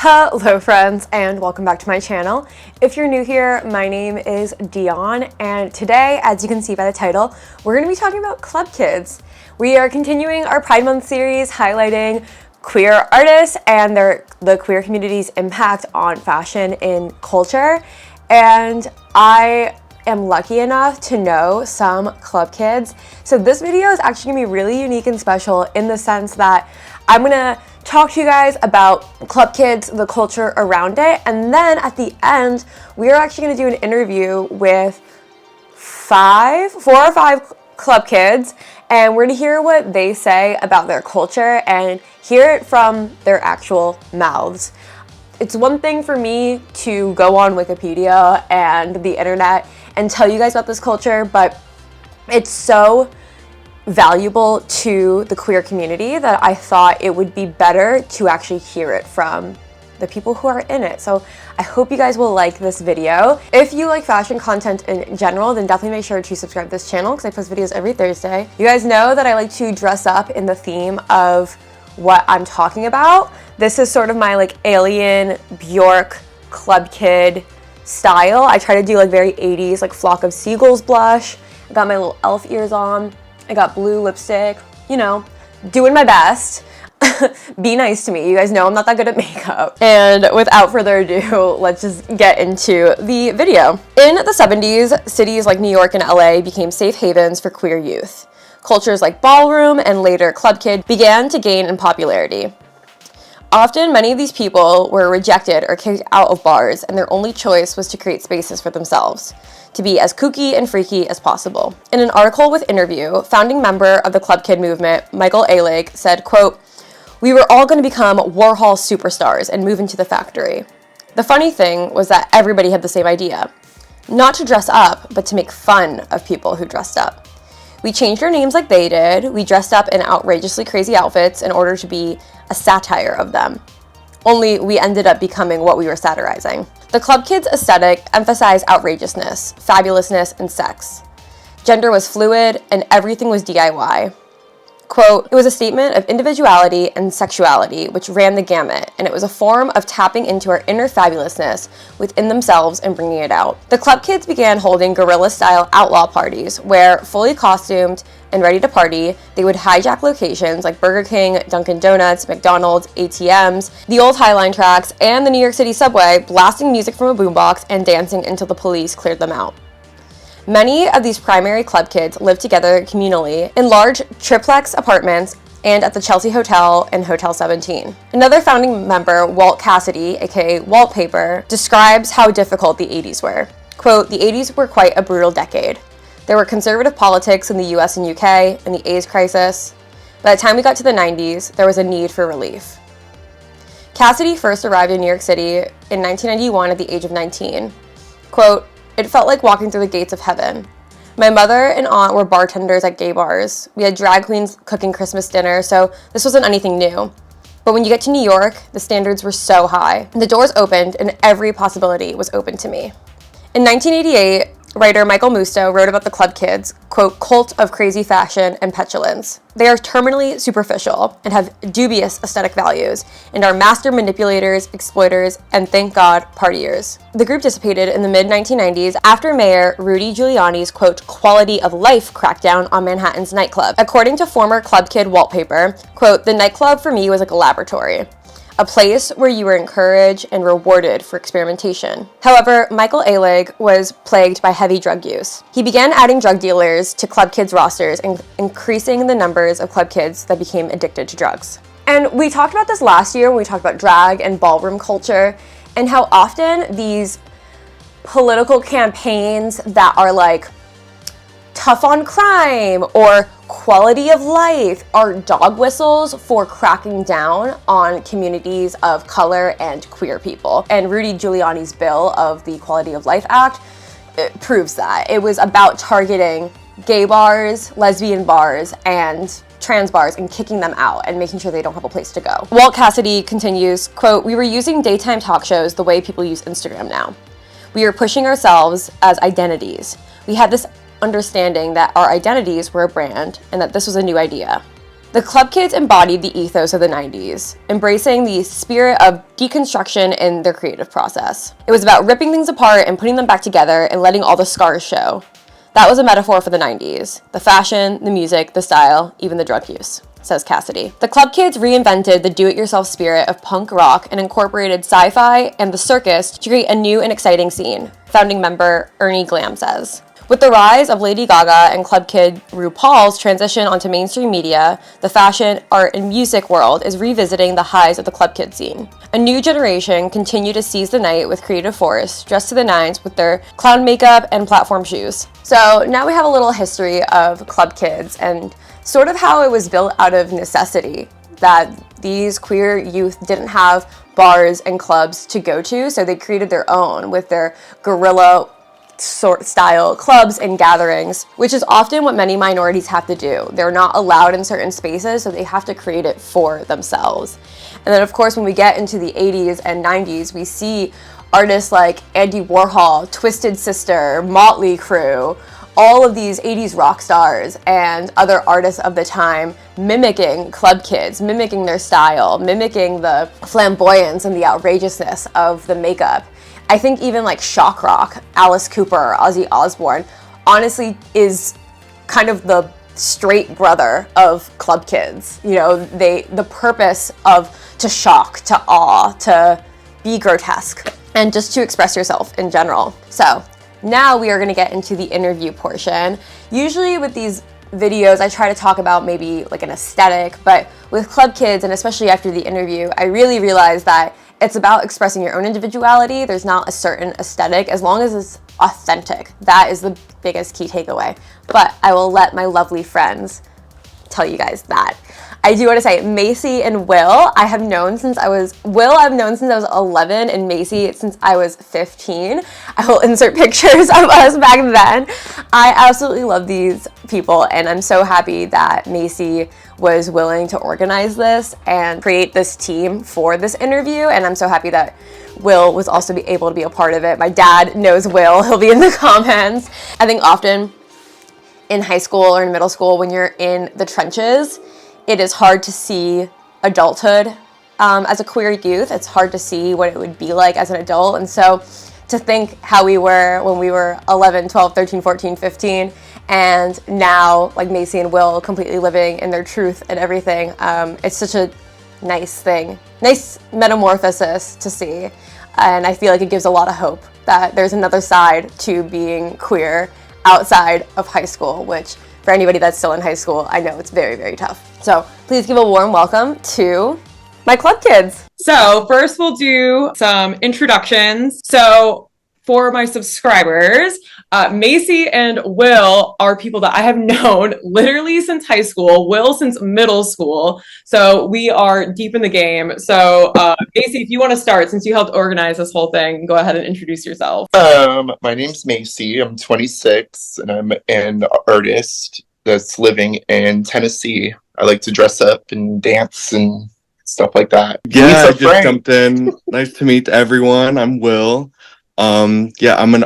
Hello friends, and welcome back to my channel. If you're new here, my name is Dion, and today, as you can see by the title, we're going to be talking about Club Kids. We are continuing our Pride Month series highlighting queer artists and the queer community's impact on fashion in culture, and I am lucky enough to know some Club Kids. So this video is actually going to be really unique and special in the sense that I'm going to talk to you guys about Club Kids, the culture around it, and then at the end, we are actually going to do an interview with four or five Club Kids, and we're going to hear what they say about their culture and hear it from their actual mouths. It's one thing for me to go on Wikipedia and the internet and tell you guys about this culture, but it's so valuable to the queer community that I thought it would be better to actually hear it from the people who are in it. So I hope you guys will like this video. If you like fashion content in general, then definitely make sure to subscribe to this channel because I post videos every Thursday. You guys know that I like to dress up in the theme of what I'm talking about. This is sort of my like alien Bjork Club Kid style. I try to do like very 80s like Flock of Seagulls blush. I got my little elf ears on. I got blue lipstick, you know, doing my best. Be nice to me. You guys know I'm not that good at makeup. And without further ado, let's just get into the video. In the 70s, cities like New York and LA became safe havens for queer youth. Cultures like ballroom and later Club Kid began to gain in popularity. Often, many of these people were rejected or kicked out of bars, and their only choice was to create spaces for themselves, to be as kooky and freaky as possible. In an article with Interview, founding member of the Club Kid movement, Michael Alig, said, quote, "We were all going to become Warhol superstars and move into the factory. The funny thing was that everybody had the same idea. Not to dress up, but to make fun of people who dressed up. We changed our names like they did. We dressed up in outrageously crazy outfits in order to be a satire of them. Only we ended up becoming what we were satirizing." The Club Kids aesthetic emphasized outrageousness, fabulousness, and sex. Gender was fluid, and everything was DIY. Quote, "It was a statement of individuality and sexuality which ran the gamut, and it was a form of tapping into our inner fabulousness within themselves and bringing it out." The Club Kids began holding guerrilla-style outlaw parties where, fully costumed and ready to party, they would hijack locations like Burger King, Dunkin' Donuts, McDonald's, ATMs, the old Highline tracks, and the New York City subway, blasting music from a boombox and dancing until the police cleared them out. Many of these primary Club Kids lived together communally in large triplex apartments and at the Chelsea Hotel and Hotel 17. Another founding member, Walt Cassidy, aka Wallpaper, describes how difficult the 80s were. Quote, "The 80s were quite a brutal decade. There were conservative politics in the US and UK and the AIDS crisis. By the time we got to the 90s, there was a need for relief." Cassidy first arrived in New York City in 1991 at the age of 19. Quote, "It felt like walking through the gates of heaven. My mother and aunt were bartenders at gay bars. We had drag queens cooking Christmas dinner, so this wasn't anything new. But when you get to New York, the standards were so high. The doors opened and every possibility was open to me." In 1988, writer Michael Musto wrote about the Club Kids, quote, "cult of crazy fashion and petulance. They are terminally superficial and have dubious aesthetic values and are master manipulators, exploiters, and thank God, partiers." The group dissipated in the mid-1990s after Mayor Rudy Giuliani's, quote, "quality of life crackdown on Manhattan's nightclub." According to former Club Kid Wallpaper, quote, "The nightclub for me was like a laboratory. A place where you were encouraged and rewarded for experimentation." However, Michael Alig was plagued by heavy drug use. He began adding drug dealers to Club Kids rosters and increasing the numbers of Club Kids that became addicted to drugs. And we talked about this last year when we talked about drag and ballroom culture and how often these political campaigns that are like tough on crime or quality of life are dog whistles for cracking down on communities of color and queer people. And Rudy Giuliani's bill of the Quality of Life Act proves that. It was about targeting gay bars, lesbian bars, and trans bars and kicking them out and making sure they don't have a place to go. Walt Cassidy continues, quote, "We were using daytime talk shows the way people use Instagram now. We were pushing ourselves as identities. We had this understanding that our identities were a brand and that this was a new idea. The Club Kids embodied the ethos of the 90s, embracing the spirit of deconstruction in their creative process. It was about ripping things apart and putting them back together and letting all the scars show. That was a metaphor for the 90s. The fashion, the music, the style, even the drug use, says Cassidy. The Club Kids reinvented the do-it-yourself spirit of punk rock and incorporated sci-fi and the circus to create a new and exciting scene, founding member Ernie Glam says. With the rise of Lady Gaga and Club Kid RuPaul's transition onto mainstream media, the fashion, art, and music world is revisiting the highs of the Club Kid scene. A new generation continue to seize the night with creative force, dressed to the nines with their clown makeup and platform shoes. So now we have a little history of Club Kids and sort of how it was built out of necessity, that these queer youth didn't have bars and clubs to go to, so they created their own with their guerrilla sort style clubs and gatherings, which is often what many minorities have to do. They're not allowed in certain spaces, so they have to create it for themselves. And then of course, when we get into the 80s and 90s, we see artists like Andy Warhol, Twisted Sister, Motley Crue, all of these 80s rock stars and other artists of the time mimicking Club Kids, mimicking their style, mimicking the flamboyance and the outrageousness of the makeup. I think even like shock rock, Alice Cooper, Ozzy Osbourne, honestly is kind of the straight brother of Club Kids. You know, the purpose of to shock, to awe, to be grotesque, and just to express yourself in general. So now we are going to get into the interview portion. Usually with these videos, I try to talk about maybe like an aesthetic, but with Club Kids, and especially after the interview, I really realized that it's about expressing your own individuality. There's not a certain aesthetic, as long as it's authentic. That is the biggest key takeaway. But I will let my lovely friends tell you guys that. I do want to say Macy and Will, I've known since I was 11, and Macy since I was 15. I will insert pictures of us back then. I absolutely love these people, and I'm so happy that Macy was willing to organize this and create this team for this interview, and I'm so happy that Will was also able to be a part of it. My dad knows Will, he'll be in the comments. I think often in high school or in middle school, when you're in the trenches, it is hard to see adulthood as a queer youth. It's hard to see what it would be like as an adult. And so to think how we were when we were 11, 12, 13, 14, 15, and now like Macy and Will completely living in their truth and everything, it's such a nice thing, nice metamorphosis to see. And I feel like it gives a lot of hope that there's another side to being queer outside of high school, which for anybody that's still in high school, I know it's very, very tough. So please give a warm welcome to my Club Kids. So first we'll do some introductions. So for my subscribers, Macy and Will are people that I have known literally since high school, Will since middle school. So we are deep in the game. So Macy, if you want to start, since you helped organize this whole thing, go ahead and introduce yourself. My name's Macy. I'm 26 and I'm an artist that's living in Tennessee. I like to dress up and dance and stuff like that. Yeah, I just jumped in. Nice to meet everyone. I'm Will. I'm an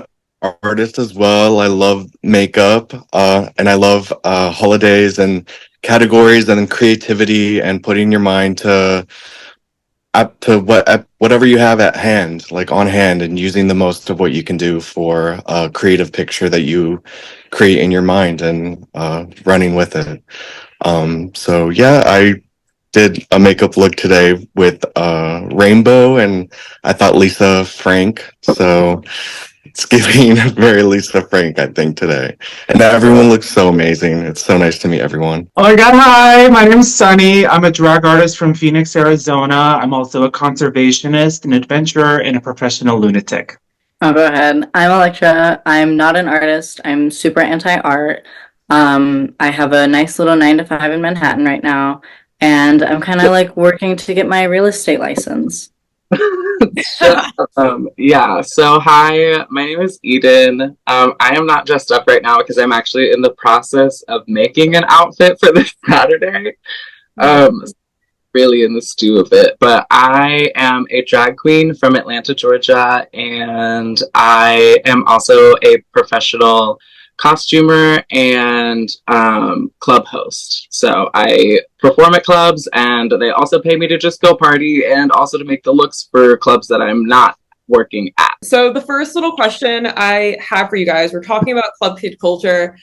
artist as well. I love makeup, and I love holidays and categories and creativity and putting your mind to whatever you have at hand, like on hand, and using the most of what you can do for a creative picture that you create in your mind and running with it. I did a makeup look today with rainbow, and I thought Lisa Frank, so it's giving very Lisa Frank, I think, today. And everyone looks so amazing. It's so nice to meet everyone. Oh my god, hi, my name's Sunny. I'm a drag artist from Phoenix, Arizona. I'm also a conservationist, an adventurer, and a professional lunatic. I'll go ahead. I'm Electra. I'm not an artist. I'm super anti-art. I have a nice little 9-to-5 in Manhattan right now, and I'm kind of like working to get my real estate license. So hi, my name is Eden. I am not dressed up right now because I'm actually in the process of making an outfit for this Saturday. Really in the stew of it, but I am a drag queen from Atlanta, Georgia, and I am also a professional costumer and club host. So I perform at clubs, and they also pay me to just go party and also to make the looks for clubs that I'm not working at. So the first little question I have for you guys, we're talking about club kid culture.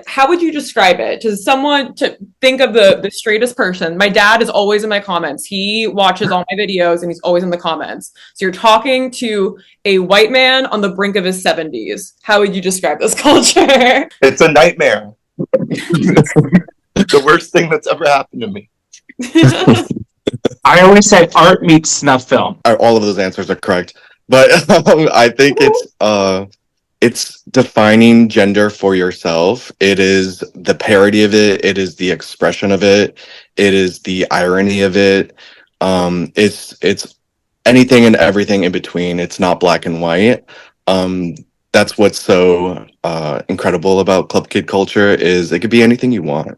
How would you describe it to someone, to think of the straightest person? My dad is always in my comments. He watches all my videos and he's always in the comments. So you're talking to a white man on the brink of his 70s. How would you describe this culture? It's a nightmare. The worst thing that's ever happened to me. I always say art meets snuff film. All of those answers are correct, but I think it's defining gender for yourself. It is the parody of it. It is the expression of it. It is the irony of it. It's anything and everything in between. It's not black and white. That's what's so incredible about club kid culture, is it could be anything you want,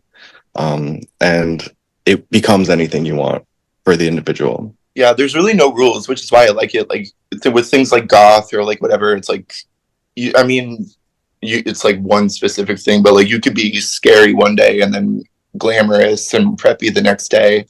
and it becomes anything you want for the individual. Yeah, there's really no rules, which is why I like it. Like with things like goth or like whatever, it's like, it's like one specific thing, but like you could be scary one day and then glamorous and preppy the next day.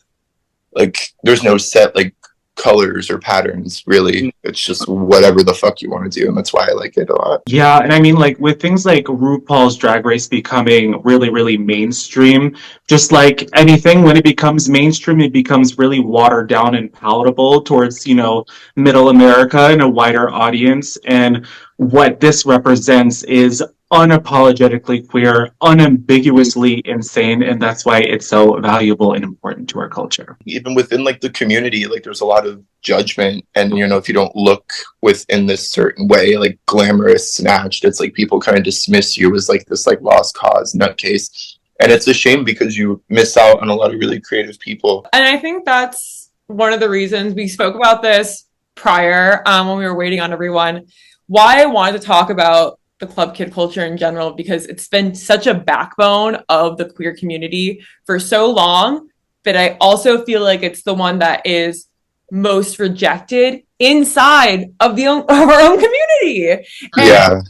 Like there's no set like colors or patterns, really. It's just whatever the fuck you want to do, and that's why I like it a lot. Yeah, and I mean, like with things like RuPaul's Drag Race becoming really, really mainstream, just like anything, when it becomes mainstream, it becomes really watered down and palatable towards, middle America and a wider audience. And what this represents is unapologetically queer, unambiguously insane, and that's why it's so valuable and important to our culture. Even within like the community, like there's a lot of judgment, and if you don't look within this certain way, like glamorous, snatched, it's like people kind of dismiss you as like this like lost cause nutcase, and it's a shame because you miss out on a lot of really creative people. And I think that's one of the reasons we spoke about this prior, when we were waiting on everyone, why I wanted to talk about the club kid culture in general, because it's been such a backbone of the queer community for so long, but I also feel like it's the one that is most rejected inside of our own community. And Yeah,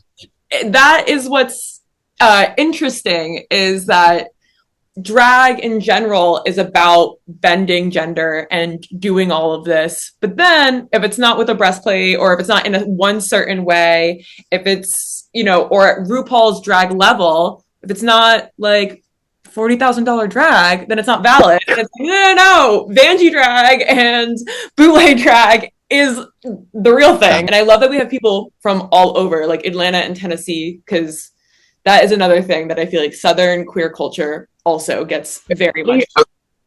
that is what's interesting, is that drag in general is about bending gender and doing all of this. But then if it's not with a breastplate, or if it's not in one certain way, if it's, or at RuPaul's drag level, if it's not like $40,000 drag, then it's not valid. And it's like, no, Vanjie drag and bootleg drag is the real thing. And I love that we have people from all over, like Atlanta and Tennessee, because that is another thing that I feel like Southern queer culture also gets very much.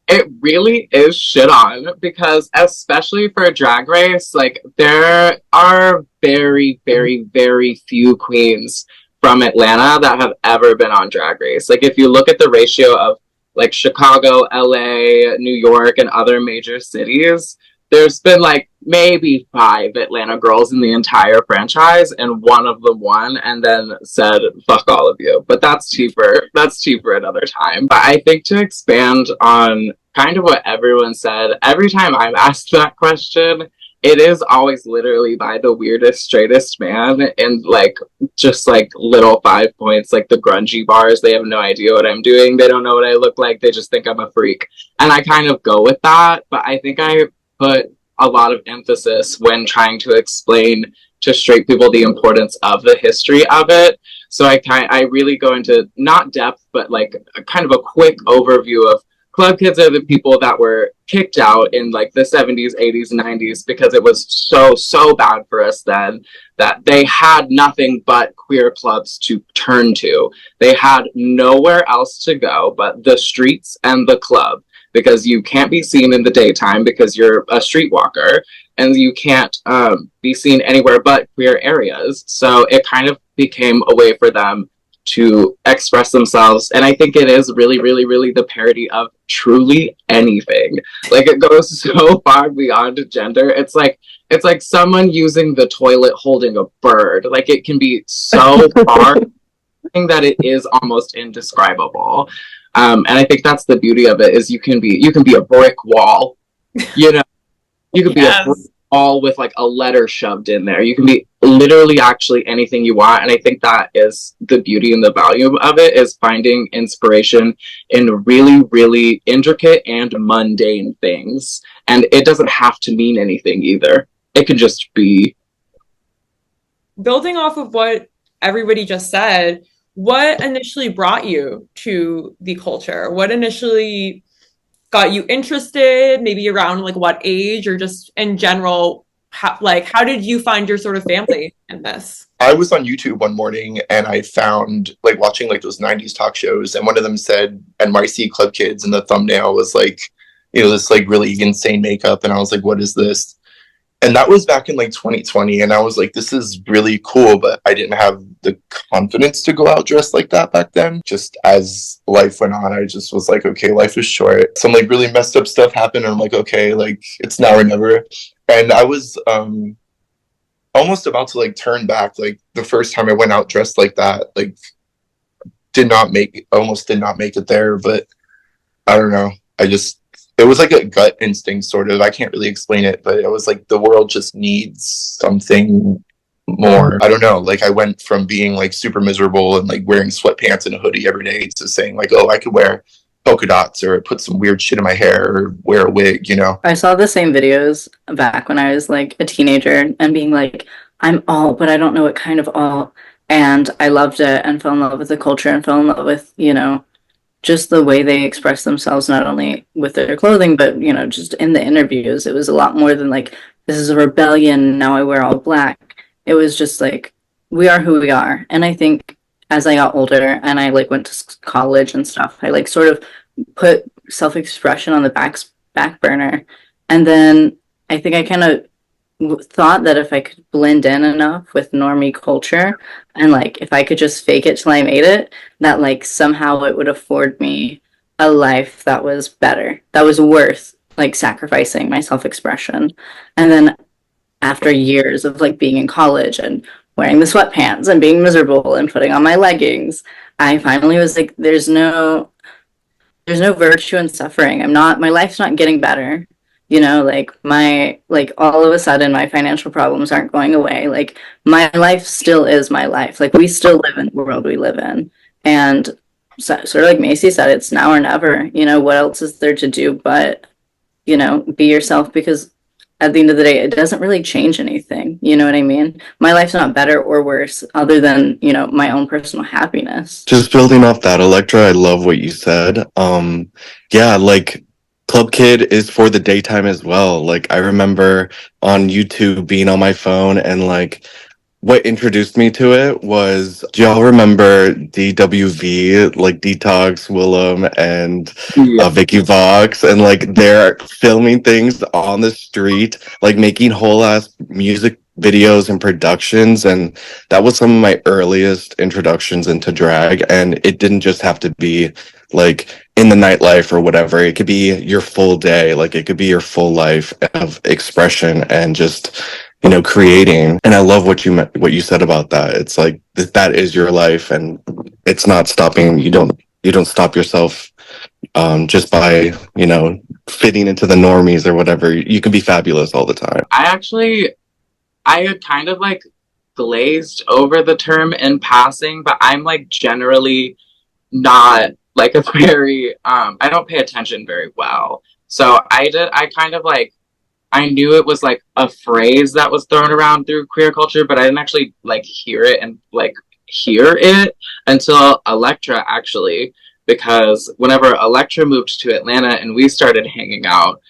It really is shit on, because especially for a Drag Race, like there are very, very, very few queens from Atlanta that have ever been on Drag Race. Like if you look at the ratio of like Chicago, LA, New York, and other major cities, there's been like maybe 5 Atlanta girls in the entire franchise, and one of them won and then said, fuck all of you. But that's cheaper. That's cheaper another time. But I think to expand on kind of what everyone said, every time I'm asked that question, it is always literally by the weirdest, straightest man in like just like little 5 points, like the grungy bars. They have no idea what I'm doing. They don't know what I look like. They just think I'm a freak. And I kind of go with that. But I think I put a lot of emphasis when trying to explain to straight people the importance of the history of it. So I really go into not depth, but like a kind of a quick overview of club kids are the people that were kicked out in like the 70s, 80s, 90s because it was so bad for us then that they had nothing but queer clubs to turn to. They had nowhere else to go but the streets and the club, because you can't be seen in the daytime because you're a streetwalker, and you can't be seen anywhere but queer areas. So it kind of became a way for them to express themselves. And I think it is really, really, really the parody of truly anything. Like it goes so far beyond gender. It's like someone using the toilet holding a bird. Like it can be so far that it is almost indescribable. And I think that's the beauty of it, is you can be a brick wall, you can be a brick all with like a letter shoved in there. You can be literally actually anything you want. And I think that is the beauty and the value of it, is finding inspiration in really, really intricate and mundane things. And it doesn't have to mean anything either. It could just be. Building off of what everybody just said, what initially brought you to the culture? What initially got you interested, maybe around like what age, or just in general, how did you find your sort of family in this? I was on YouTube one morning and I found like watching like those 90s talk shows, and one of them said NYC Club Kids, and the thumbnail was like, you know, this like really insane makeup, and I was like, what is this? And that was back in like 2020, and I was like, this is really cool, but I didn't have the confidence to go out dressed like that back then. Just as life went on, I just was like, okay, life is short. Some like really messed up stuff happened, and I'm like, okay, like it's now or never. And I was almost about to like turn back. Like the first time I went out dressed like that, like almost did not make it there. But I don't know. It was like a gut instinct, sort of. I can't really explain it, but it was like the world just needs something more. I don't know. Like I went from being like super miserable and like wearing sweatpants and a hoodie every day to saying like, oh, I could wear polka dots or put some weird shit in my hair or wear a wig, you know? I saw the same videos back when I was like a teenager and being like, I'm alt, but I don't know what kind of alt. And I loved it and fell in love with the culture and fell in love with, you know, just the way they express themselves, not only with their clothing, but, you know, just in the interviews. It was a lot more than like, this is a rebellion, now I wear all black. It was just like, we are who we are. And I think as I got older and I like went to college and stuff, I like sort of put self-expression on the back burner. And then I think I kind of thought that if I could blend in enough with normie culture, and like if I could just fake it till I made it, that like somehow it would afford me a life that was better, that was worth like sacrificing my self-expression. And then after years of like being in college and wearing the sweatpants and being miserable and putting on my leggings, I finally was like, there's no virtue in suffering. My life's not getting better. You know, like all of a sudden my financial problems aren't going away. Like my life still is my life. Like we still live in the world we live in. And so, sort of like Macy said, it's now or never. You know, what else is there to do but, you know, be yourself? Because at the end of the day, it doesn't really change anything. You know what I mean? My life's not better or worse other than, you know, my own personal happiness. Just building off that, Electra, I love what you said. Yeah, like Club Kid is for the daytime as well. Like I remember on YouTube being on my phone, and like what introduced me to it was, do y'all remember DWV, like Detox, Willem, and Vicky Vox, and like they're filming things on the street, like making whole ass music videos and productions, and that was some of my earliest introductions into drag. And it didn't just have to be like in the nightlife or whatever. It could be your full day, like it could be your full life of expression and just, you know, creating. And I love what you said about that. It's like that is your life, and it's not stopping. You don't stop yourself just by, you know, fitting into the normies or whatever. You can be fabulous all the time. I had kind of like glazed over the term in passing, but I'm like generally not like a very I don't pay attention very well. So I kind of like, I knew it was like a phrase that was thrown around through queer culture, but I didn't actually like hear it until Electra, actually, because whenever Electra moved to Atlanta and we started hanging out,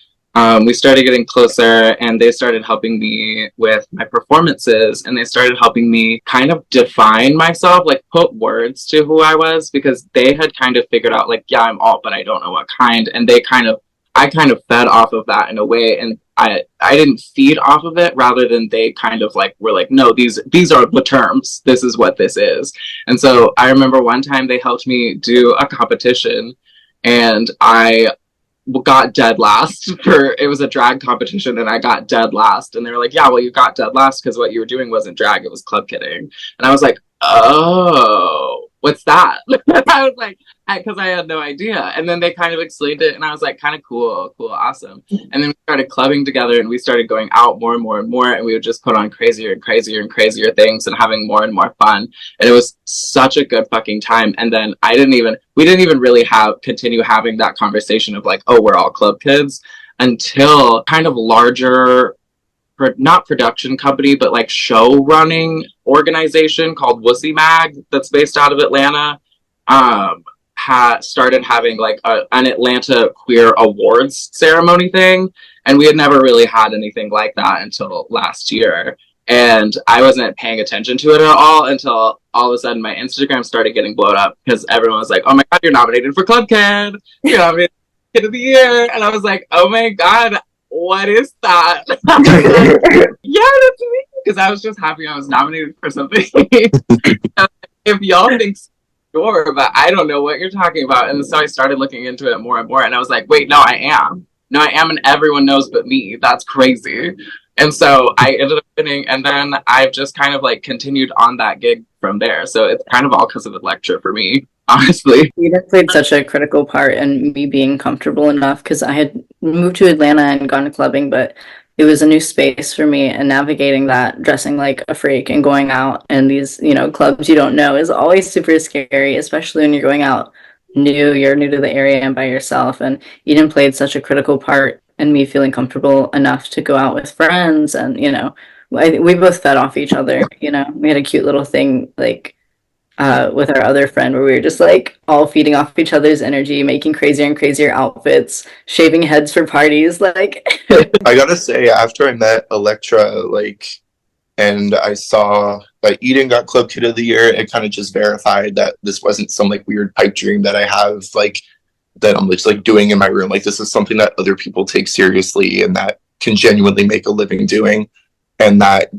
we started getting closer, and they started helping me with my performances, and they started helping me kind of define myself, like put words to who I was, because they had kind of figured out like, yeah, I'm alt, but I don't know what kind. And I kind of fed off of that in a way, and I didn't feed off of it, rather than they kind of like were like, no, these are the terms, this is what this is. And so I remember one time they helped me do a competition, and I got dead last it was a drag competition, and I got dead last, and they were like, yeah, well, you got dead last because what you were doing wasn't drag, it was club kidding. And I was like, oh, what's that? I was like, because I had no idea. And then they kind of explained it, and I was like, kind of cool, awesome. And then we started clubbing together, and we started going out more and more and more, and we would just put on crazier and crazier and crazier things and having more and more fun. And it was such a good fucking time. And then we didn't even really continue having that conversation of like, oh, we're all club kids, until kind of larger, not production company, but like show running organization called Wussy Mag that's based out of Atlanta started having like an Atlanta queer awards ceremony thing, and we had never really had anything like that until last year. And I wasn't paying attention to it at all until all of a sudden my Instagram started getting blown up because everyone was like, oh my God, you're nominated for Club Kid. You're nominated for Kid of the Year. And I was like, oh my God, what is that? Yeah, that's me. Because I was just happy I was nominated for something. If y'all think sure, but I don't know what you're talking about. And so I started looking into it more and more. And I was like, wait, no, I am. No, I am. And everyone knows but me. That's crazy. And so I ended up winning. And then I've just kind of like continued on that gig from there. So it's kind of all because of the lecture for me, honestly. Eden played such a critical part in me being comfortable enough because I had moved to Atlanta and gone to clubbing, but it was a new space for me, and navigating that, dressing like a freak and going out in these, clubs you don't know is always super scary, especially when you're going out you're new to the area and by yourself. And Eden played such a critical part in me feeling comfortable enough to go out with friends. And, we both fed off each other, we had a cute little thing like with our other friend where we were just like all feeding off each other's energy, making crazier and crazier outfits, shaving heads for parties. Like, I gotta say, after I met Electra, and I saw that Eden got Club Kid of the Year, it kind of just verified that this wasn't some like weird pipe dream that I have, that I'm just like doing in my room. Like, this is something that other people take seriously and that can genuinely make a living doing, and that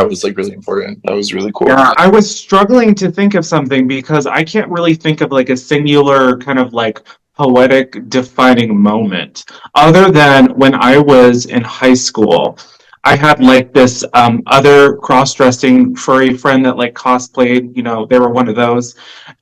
was like really important. That was really cool. Yeah, I was struggling to think of something because I can't really think of like a singular kind of like poetic defining moment other than when I was in high school. I had like this other cross-dressing furry friend that like cosplayed, they were one of those,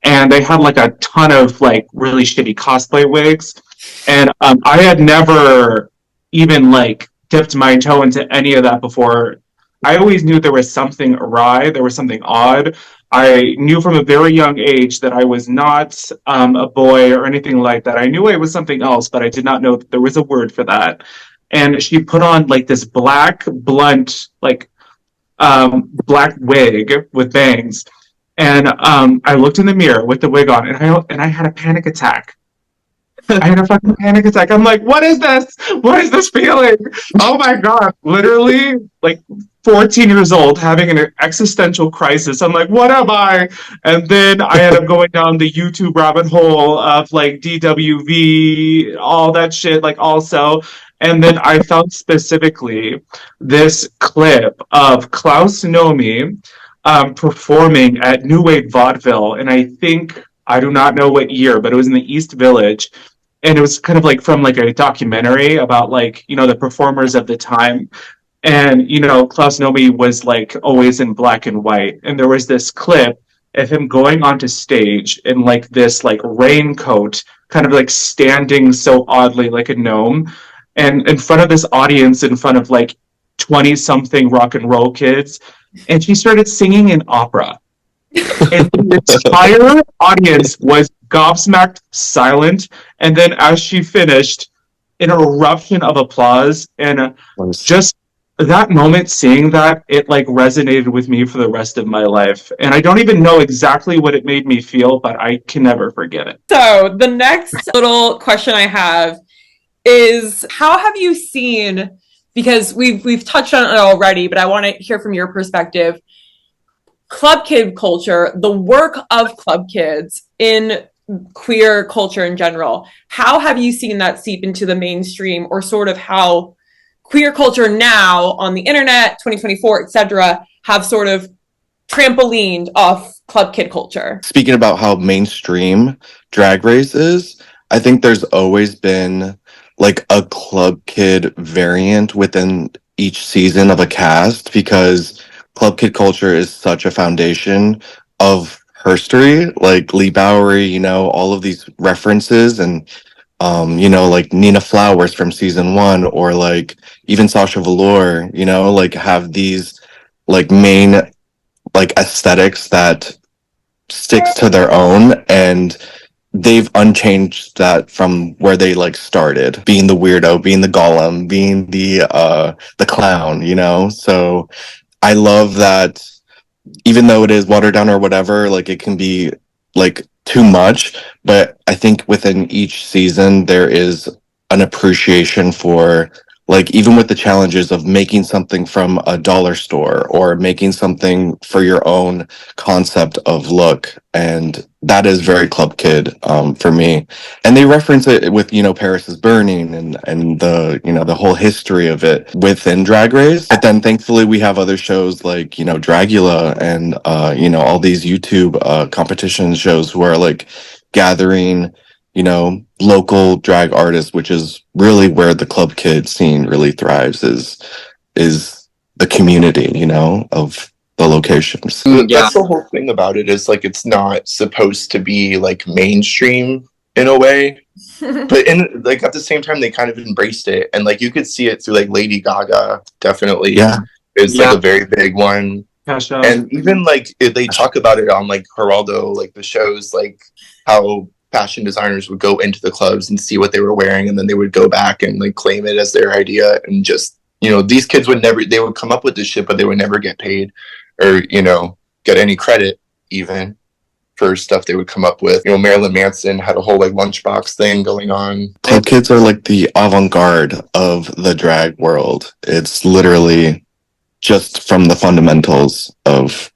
and they had like a ton of like really shitty cosplay wigs, and I had never even like dipped my toe into any of that before. I always knew there was something awry, there was something odd. I knew from a very young age that I was not a boy or anything like that. I knew I was something else, but I did not know that there was a word for that. And she put on like this black, blunt, like black wig with bangs. And I looked in the mirror with the wig on, and I had a panic attack. I had a fucking panic attack. I'm like, what is this? What is this feeling? Oh my God. Literally, like 14 years old, having an existential crisis. I'm like, what am I? And then I ended up going down the YouTube rabbit hole of like DWV, all that shit, like also. And then I found specifically this clip of Klaus Nomi performing at New Wave Vaudeville. And I do not know what year, but it was in the East Village. And it was kind of like from like a documentary about like, the performers of the time. And, Klaus Nomi was like always in black and white. And there was this clip of him going onto stage in like this like raincoat, kind of like standing so oddly like a gnome. And in front of this audience, in front of like 20-something rock and roll kids. And she started singing an opera. And the entire audience was gobsmacked, silent, and then as she finished, an eruption of applause. And just that moment, seeing that, it like resonated with me for the rest of my life. And I don't even know exactly what it made me feel, but I can never forget it. So the next little question I have is, how have you seen, because we've touched on it already, but I want to hear from your perspective, Club Kid culture, the work of Club Kids in queer culture in general. How have you seen that seep into the mainstream, or sort of how queer culture now on the internet, 2024, etc., have sort of trampolined off Club Kid culture? Speaking about how mainstream Drag Race is, I think there's always been like a Club Kid variant within each season of a cast, because Club Kid culture is such a foundation of herstory, like Lee Bowery, you know, all of these references, and you know, like Nina Flowers from season one, or like even Sasha Velour, you know, like have these like main like aesthetics that sticks to their own, and they've unchanged that from where they like started, being the weirdo, being the golem, being the clown, you know. So I love that, even though it is watered down or whatever, like it can be like too much, but I think within each season there is an appreciation for, like, even with the challenges of making something from a dollar store or making something for your own concept of look. And that is very Club Kid for me. And they reference it with, you know, Paris is Burning, and the, you know, the whole history of it within Drag Race. But then thankfully we have other shows like, you know, Dragula and you know, all these YouTube competition shows who are like gathering, you know, local drag artists, which is really where the Club Kid scene really thrives, is the community, you know, of the locations. That's the whole thing about it, is like it's not supposed to be like mainstream in a way, but in like at the same time they kind of embraced it, and like you could see it through like Lady Gaga, definitely. Yeah. Is like a very big one. Kesha. And even like they talk about it on like Geraldo, like the shows, like how fashion designers would go into the clubs and see what they were wearing, and then they would go back and like claim it as their idea, and just, you know, these kids would never, they would come up with this shit, but they would never get paid or, you know, get any credit even for stuff they would come up with. You know, Marilyn Manson had a whole like lunchbox thing going on. Club Kids are like the avant-garde of the drag world. It's literally just from the fundamentals of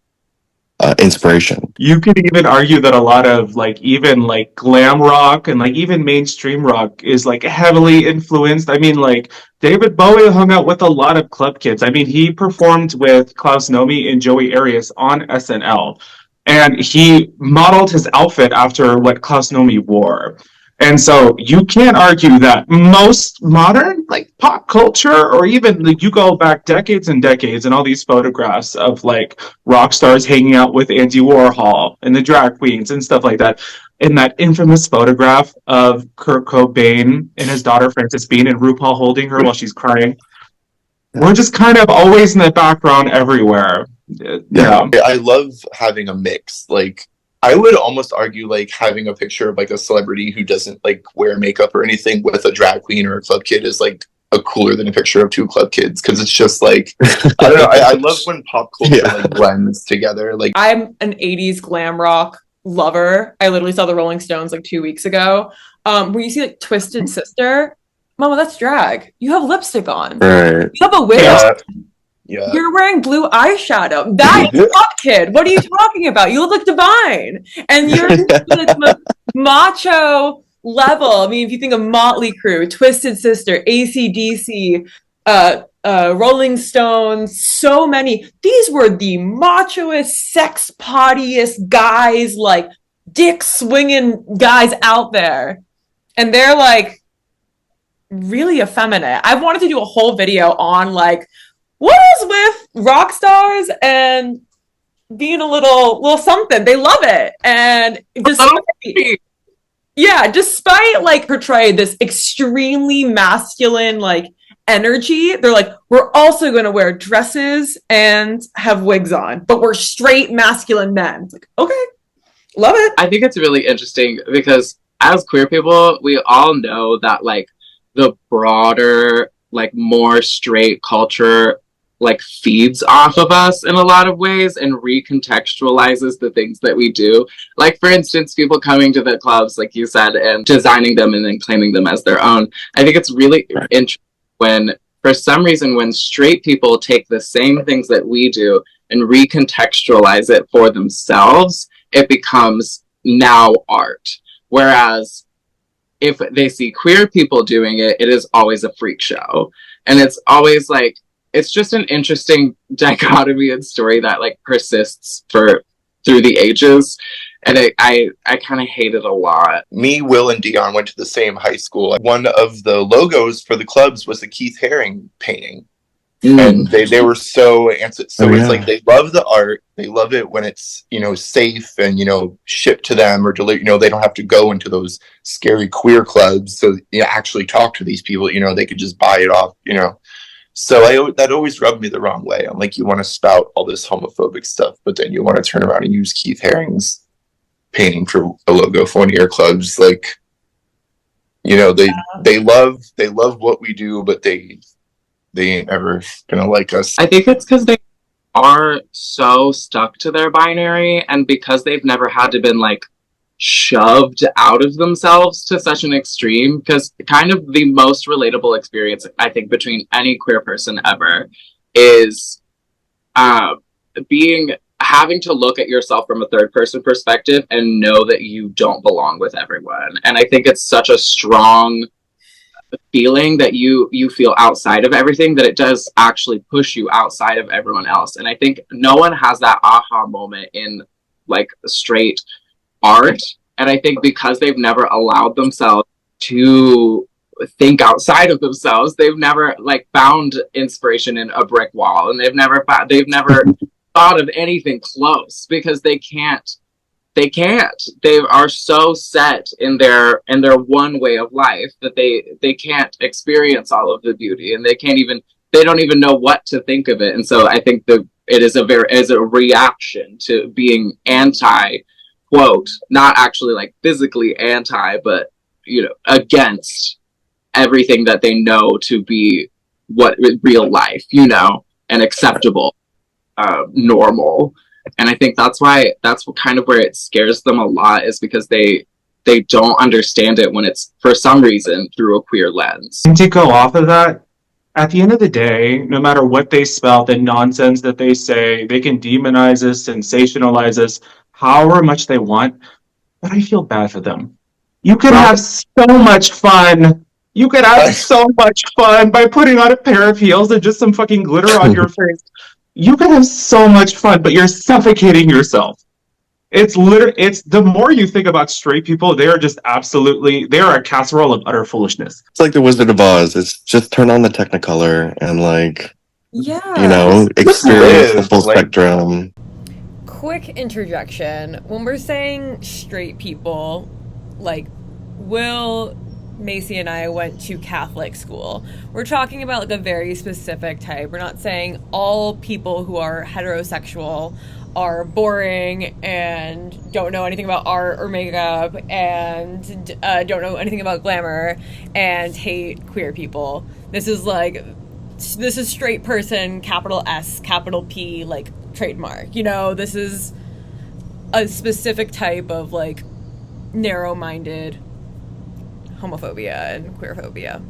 inspiration. You could even argue that a lot of like even like glam rock and like even mainstream rock is like heavily influenced. I mean, like David Bowie hung out with a lot of Club Kids. I mean, he performed with Klaus Nomi and Joey Arias on SNL, and he modeled his outfit after what Klaus Nomi wore. And so you can't argue that most modern like pop culture, or even like, you go back decades and decades and all these photographs of like rock stars hanging out with Andy Warhol and the drag queens and stuff like that. In that infamous photograph of Kurt Cobain and his daughter Frances Bean and RuPaul holding her while she's crying, we're just kind of always in the background everywhere. Yeah. I love having a mix. Like, I would almost argue like having a picture of like a celebrity who doesn't like wear makeup or anything with a drag queen or a club kid is like a cooler than a picture of two club kids, because it's just like, I don't know, I love when pop culture like blends together. Like, I'm an 80s glam rock lover. I literally saw the Rolling Stones like 2 weeks ago. When you see like Twisted Sister, Mama, that's drag. You have lipstick on. Right. You have a wig on. yeah. You're wearing blue eyeshadow. That's Club Kid. What are you talking about? You look like Divine. And you're like the macho level. I mean, if you think of Motley Crue, Twisted Sister, AC/DC, Rolling Stones, so many. These were the machoest, sex pottiest guys, like dick swinging guys out there. And they're like really effeminate. I wanted to do a whole video on like, what is with rock stars and being a little something? They love it. And despite like portray this extremely masculine like energy, they're like, we're also going to wear dresses and have wigs on, but we're straight masculine men. It's like, okay, love it. I think it's really interesting because as queer people, we all know that like the broader, like more straight culture like feeds off of us in a lot of ways and recontextualizes the things that we do. Like, for instance, people coming to the clubs, like you said, and designing them and then claiming them as their own. I think it's really interesting when, for some reason, when straight people take the same things that we do and recontextualize it for themselves, it becomes now art. Whereas if they see queer people doing it, it is always a freak show. And it's always like, it's just an interesting dichotomy and story that like persists through the ages, and I kind of hate it a lot. Me, Will, and Dion went to the same high school. One of the logos for the clubs was the Keith Haring painting. And they were so it's yeah. like they love the art, they love it when it's, you know, safe and, you know, shipped to them or delivered, you know, they don't have to go into those scary queer clubs, so you know, actually talk to these people, you know, they could just buy it off, you know. So that always rubbed me the wrong way. I'm like, you want to spout all this homophobic stuff, but then you want to turn around and use Keith Haring's painting for a logo for one of your clubs. Like, you know, they love what we do, but they ain't ever gonna like us. I think it's because they are so stuck to their binary, and because they've never had to been like shoved out of themselves to such an extreme. Because kind of the most relatable experience I think between any queer person ever is having to look at yourself from a third person perspective and know that you don't belong with everyone. And I think it's such a strong feeling that you feel outside of everything, that it does actually push you outside of everyone else. And I think no one has that aha moment in like straight art. And I think because they've never allowed themselves to think outside of themselves, they've never like found inspiration in a brick wall, and they've never thought of anything close, because they can't. They are so set in their one way of life that they can't experience all of the beauty, and they don't even know what to think of it. And so I think it is a reaction to being anti, quote, not actually like physically anti, but, you know, against everything that they know to be what real life, you know, and acceptable, normal. And I think that's kind of where it scares them a lot, is because they don't understand it when it's for some reason through a queer lens. And to go off of that, at the end of the day, no matter what they spout, the nonsense that they say, they can demonize us, sensationalize us, however much they want, but I feel bad for them. You can have so much fun. You could have so much fun by putting on a pair of heels and just some fucking glitter on your face. You can have so much fun, but you're suffocating yourself. It's the more you think about straight people, they are a casserole of utter foolishness. It's like the Wizard of Oz. It's just turn on the Technicolor and like, Yeah. you know, experience the full spectrum. Quick interjection. When we're saying straight people, like Will, Macy, and I went to Catholic school. We're talking about like a very specific type. We're not saying all people who are heterosexual are boring and don't know anything about art or makeup and don't know anything about glamour and hate queer people. This is straight person, capital S, capital P, like trademark. You know, this is a specific type of like narrow-minded homophobia and queerphobia.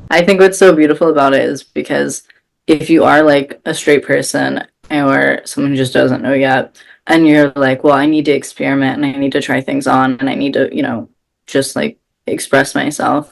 I think what's so beautiful about it is because if you are like a straight person or someone who just doesn't know yet, and you're like, well, I need to experiment and I need to try things on and I need to, you know, just like express myself.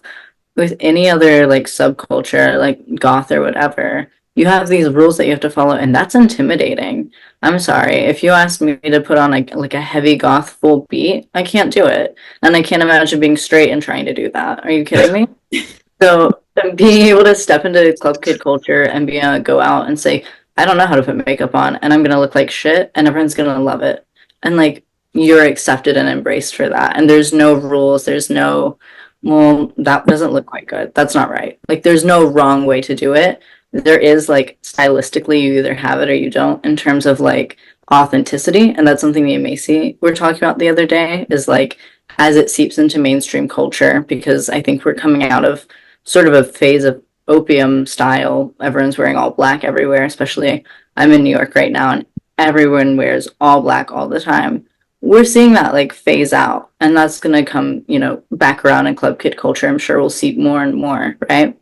With any other like subculture, like goth or whatever, you have these rules that you have to follow, and that's intimidating. I'm sorry. If you asked me to put on like a heavy goth full beat, I can't do it. And I can't imagine being straight and trying to do that. Are you kidding me? So being able to step into club kid culture and be able to go out and say, I don't know how to put makeup on and I'm going to look like shit and everyone's going to love it. And like, you're accepted and embraced for that. And there's no rules. There's no, well, that doesn't look quite good. That's not right. Like, there's no wrong way to do it. There is like stylistically, you either have it or you don't in terms of like authenticity. And that's something me and Macy were talking about the other day, is like as it seeps into mainstream culture, because I think we're coming out of sort of a phase of opium style. Everyone's wearing all black everywhere, especially I'm in New York right now and everyone wears all black all the time. We're seeing that like phase out, and that's going to come, you know, back around in club kid culture. I'm sure we'll see more and more, right?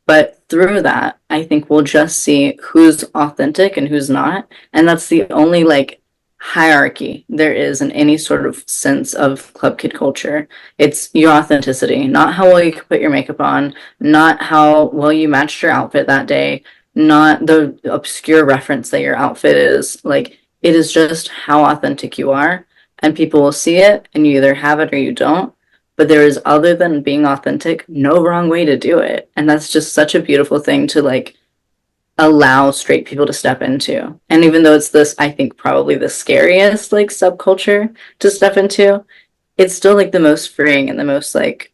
But through that, I think we'll just see who's authentic and who's not. And that's the only like hierarchy there is in any sort of sense of club kid culture. It's your authenticity, not how well you can put your makeup on, not how well you matched your outfit that day, not the obscure reference that your outfit is. Like, it is just how authentic you are. And people will see it, and you either have it or you don't. But there is, other than being authentic, no wrong way to do it. And that's just such a beautiful thing to like allow straight people to step into. And even though it's this, I think probably the scariest like subculture to step into, it's still like the most freeing and the most like,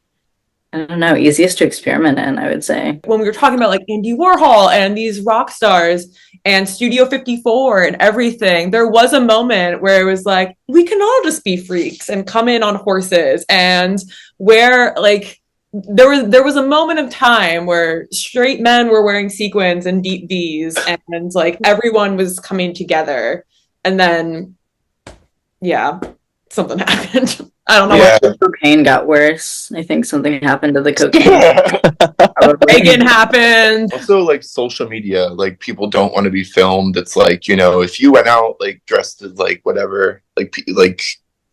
I don't know, easiest to experiment in, I would say. When we were talking about like Andy Warhol and these rock stars and Studio 54 and everything, there was a moment where it was like, we can all just be freaks and come in on horses, and where like there was a moment of time where straight men were wearing sequins and deep V's, and like everyone was coming together, and then yeah, something happened. I don't know. Yeah. The cocaine got worse. I think something happened to the cocaine. Reagan happened. Also, like social media, like people don't want to be filmed. It's like, you know, if you went out like dressed as like whatever, like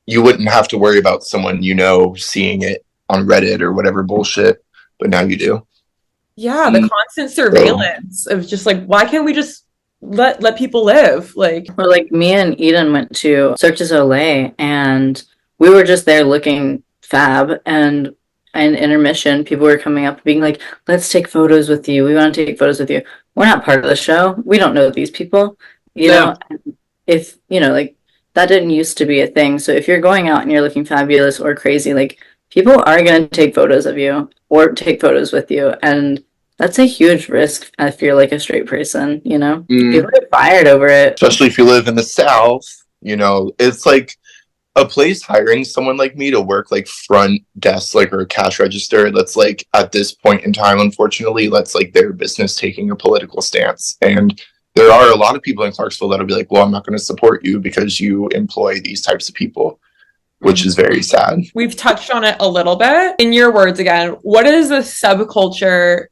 you wouldn't have to worry about someone, you know, seeing it on Reddit or whatever bullshit, but now you do. Yeah, the constant surveillance of just like, why can't we just let people live? Like, Or like me and Eden went to Cirque du Soleil, and we were just there looking fab, and intermission, people were coming up being like, let's take photos with you. We want to take photos with you. We're not part of the show. We don't know these people. You know, if, you know, like that didn't used to be a thing. So if you're going out and you're looking fabulous or crazy, like people are going to take photos of you or take photos with you. And that's a huge risk if you're like a straight person, you know? People get fired over it. Especially if you live in the South, you know, it's like a place hiring someone like me to work like front desk, like, or cash register. That's like at this point in time, unfortunately, that's like their business taking a political stance. And there are a lot of people in Clarksville that'll be like, well, I'm not going to support you because you employ these types of people, which is very sad. we've touched on it a little bit. In your words again, what does a subculture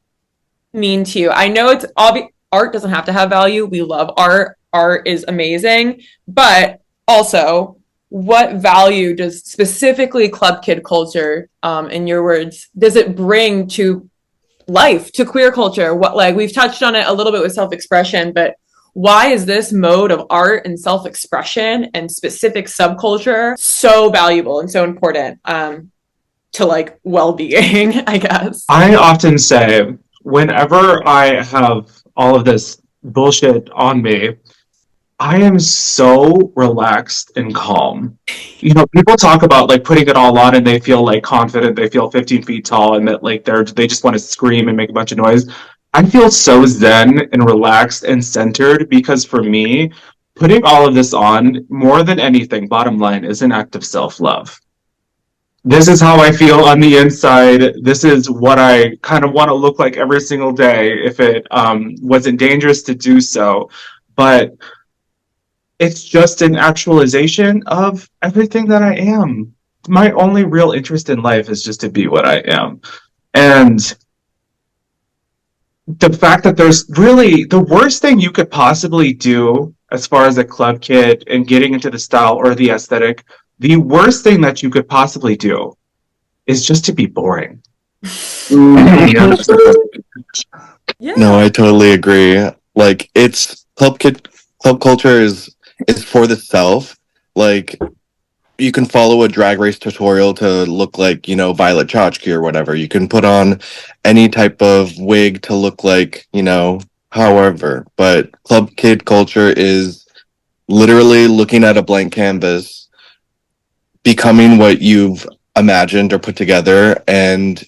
mean to you? I know it's obvious art doesn't have to have value. We love art. Art is amazing. But also, what value does specifically club kid culture, in your words, does it bring to life, to queer culture? What, like, we've touched on it a little bit with self-expression, but why is this mode of art and self-expression and specific subculture so valuable and so important to like well-being, I guess? I often say, whenever I have all of this bullshit on me, I am so relaxed and calm. You know, people talk about like putting it all on and they feel like confident, they feel 15 feet tall, and that like they just want to scream and make a bunch of noise. I feel so zen and relaxed and centered because for me, putting all of this on, more than anything, bottom line, is an act of self-love. This is how I feel on the inside. This is what I kind of want to look like every single day if it wasn't dangerous to do so. But it's just an actualization of everything that I am. My only real interest in life is just to be what I am. And the fact that there's really the worst thing you could possibly do as far as a club kid and getting into the style or the aesthetic, the worst thing that you could possibly do is just to be boring. Yeah. No, I totally agree. Like, it's club culture is for the self. Like, you can follow a Drag Race tutorial to look like, you know, Violet Chachki or whatever. You can put on any type of wig to look like, you know, however. But club kid culture is literally looking at a blank canvas, becoming what you've imagined or put together, and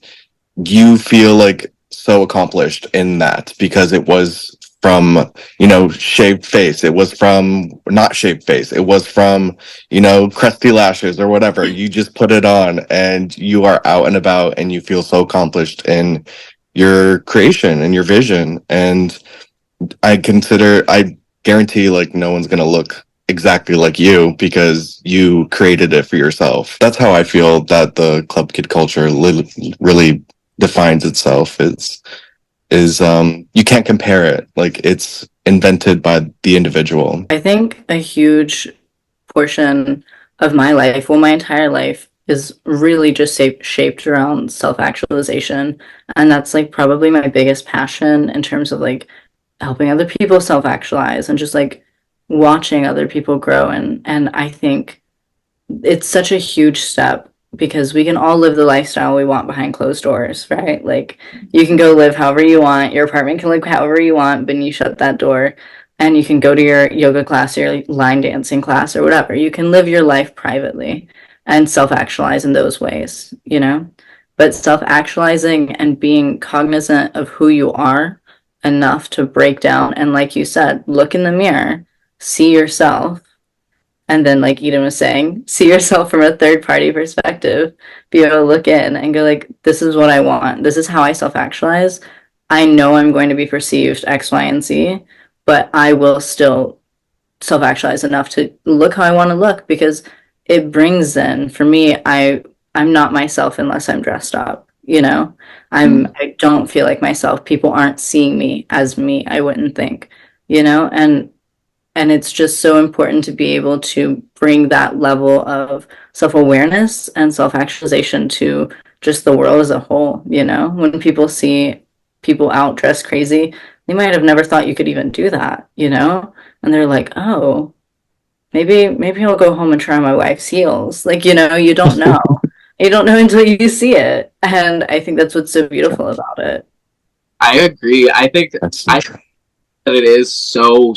you feel like so accomplished in that because it was from, you know, shaved face. It was from not shaved face. It was from, you know, crusty lashes or whatever. You just put it on and you are out and about and you feel so accomplished in your creation and your vision. And I guarantee like no one's going to look exactly like you because you created it for yourself. That's how I feel that the club kid culture really defines itself. Is you can't compare it. Like, it's invented by the individual. I think a huge portion of my life, well, my entire life, is really just shaped around self-actualization. And that's like probably my biggest passion in terms of like helping other people self-actualize and just like watching other people grow. And I think it's such a huge step because we can all live the lifestyle we want behind closed doors, right? Like you can go live however you want, your apartment can look however you want, but you shut that door and you can go to your yoga class, your line dancing class or whatever. You can live your life privately and self-actualize in those ways, you know? But self-actualizing and being cognizant of who you are enough to break down and, like you said, look in the mirror, see yourself, and then, like Eden was saying, see yourself from a third party perspective, be able to look in and go like, this is what I want. This is how I self-actualize. I know I'm going to be perceived X, Y, and Z, but I will still self-actualize enough to look how I want to look, because it brings in, for me, I'm not myself unless I'm dressed up, you know? I don't feel like myself. People aren't seeing me as me, I wouldn't think, you know? And it's just so important to be able to bring that level of self-awareness and self-actualization to just the world as a whole, you know? When people see people out dressed crazy, they might have never thought you could even do that, you know? And they're like, oh, maybe I'll go home and try my wife's heels. Like, you know, you don't know. You don't know until you see it. And I think that's what's so beautiful about it. I agree. I think That's so true. that it is so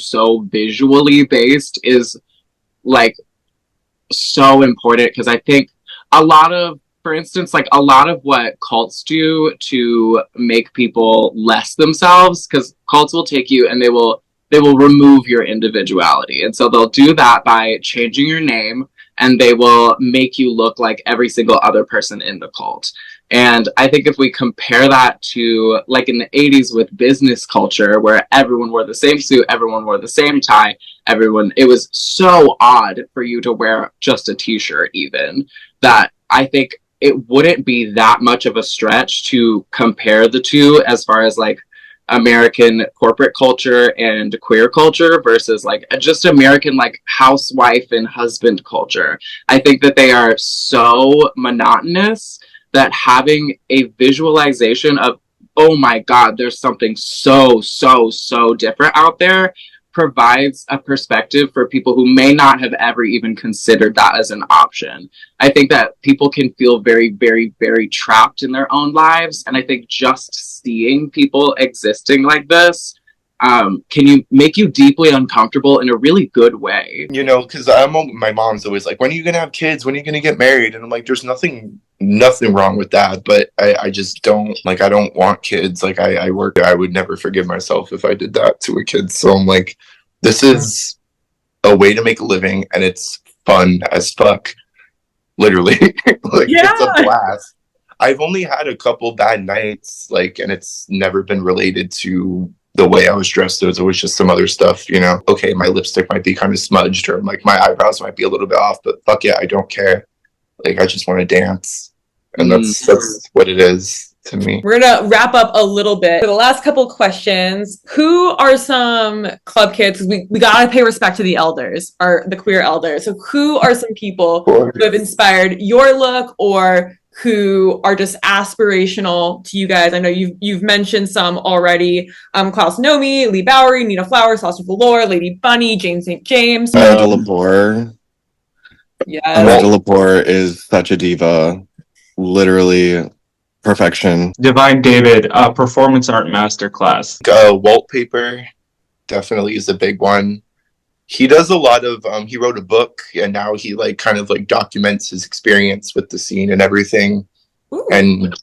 visually based is like so important, because I think a lot of, for instance, like a lot of what cults do to make people less themselves, because cults will take you and they will remove your individuality, and so they'll do that by changing your name, and they will make you look like every single other person in the cult. And I think if we compare that to like in the 80s with business culture, where everyone wore the same suit, everyone wore the same tie, it was so odd for you to wear just a t-shirt even, that I think it wouldn't be that much of a stretch to compare the two as far as like American corporate culture and queer culture versus like just American like housewife and husband culture. I think that they are so monotonous that having a visualization of, oh my God, there's something so different out there, provides a perspective for people who may not have ever even considered that as an option. I think that people can feel very trapped in their own lives. And I think just seeing people existing like this can make you deeply uncomfortable in a really good way. You know, because my mom's always like, when are you gonna have kids? When are you gonna get married? And I'm like, there's nothing wrong with that, but I just don't like, I don't want kids. Like I work, I would never forgive myself if I did that to a kid. So I'm like, this is a way to make a living, and it's fun as fuck, literally. Like it's a blast. I've only had a couple bad nights, like, and it's never been related to the way I was dressed. There was always just some other stuff, you know. Okay, my lipstick might be kind of smudged, or like my eyebrows might be a little bit off, but fuck yeah, I don't care. Like I just want to dance, and that's what it is to me. We're gonna wrap up a little bit. For the last couple questions, who are some club kids? We gotta pay respect to the elders, or the queer elders. So who are some people who have inspired your look, or who are just aspirational to you guys? I know you've mentioned some already. Klaus Nomi, Lee Bowery, Nina Flowers, Foster Velour, Lady Bunny, Jane St. James. Amanda Lepore. Yes. Amanda Lepore is such a diva. Literally perfection. Divine David, performance art masterclass. Wallpaper definitely is a big one. He does a lot of he wrote a book, and now he like kind of like documents his experience with the scene and everything. Ooh. And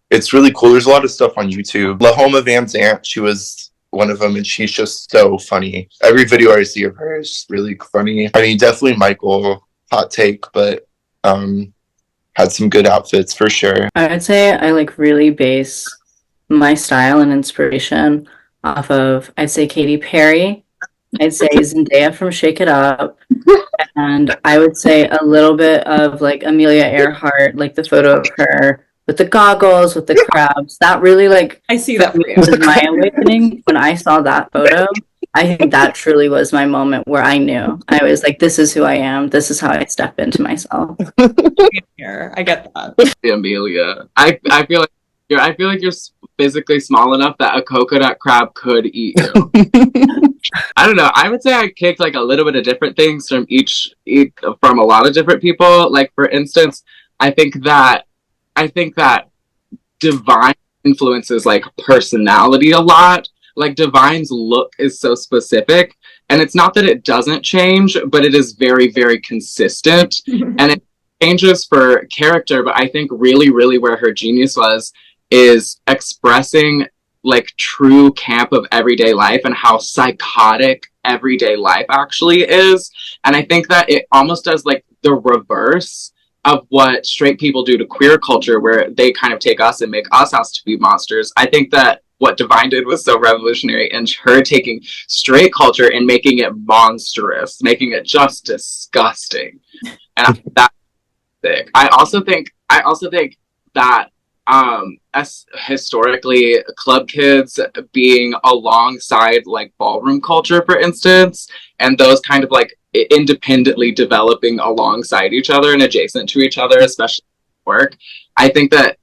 it's really cool. There's a lot of stuff on YouTube. Lahoma Van Zant, she was one of them, and she's just so funny. Every video I see of her is really funny. I mean, definitely Michael, hot take, but had some good outfits for sure. I would say I like really base my style and inspiration off of, I'd say Katy Perry, I'd say Zendaya from Shake It Up, and I would say a little bit of like Amelia Earhart, like the photo of her with the goggles, with the crabs. That really like, I see that for you. was my awakening when I saw that photo. I think that truly was my moment where I knew. I was like, this is who I am. This is how I step into myself. Here, I get that. Amelia, I feel like you're physically small enough that a coconut crab could eat you. I don't know. I would say I kicked like a little bit of different things from from a lot of different people. Like for instance, I think that Divine influences like personality a lot. Like Divine's look is so specific, and it's not that it doesn't change, but it is very, very consistent, and it changes for character. But I think really, really where her genius was is expressing like true camp of everyday life and how psychotic everyday life actually is. And I think that it almost does like the reverse of what straight people do to queer culture, where they kind of take us and make us out to be monsters. I think that what Divine did was so revolutionary, and her taking straight culture and making it monstrous, making it just disgusting. And that's sick. I also think that as historically club kids being alongside like ballroom culture, for instance, and those kind of like independently developing alongside each other and adjacent to each other, especially work, I think that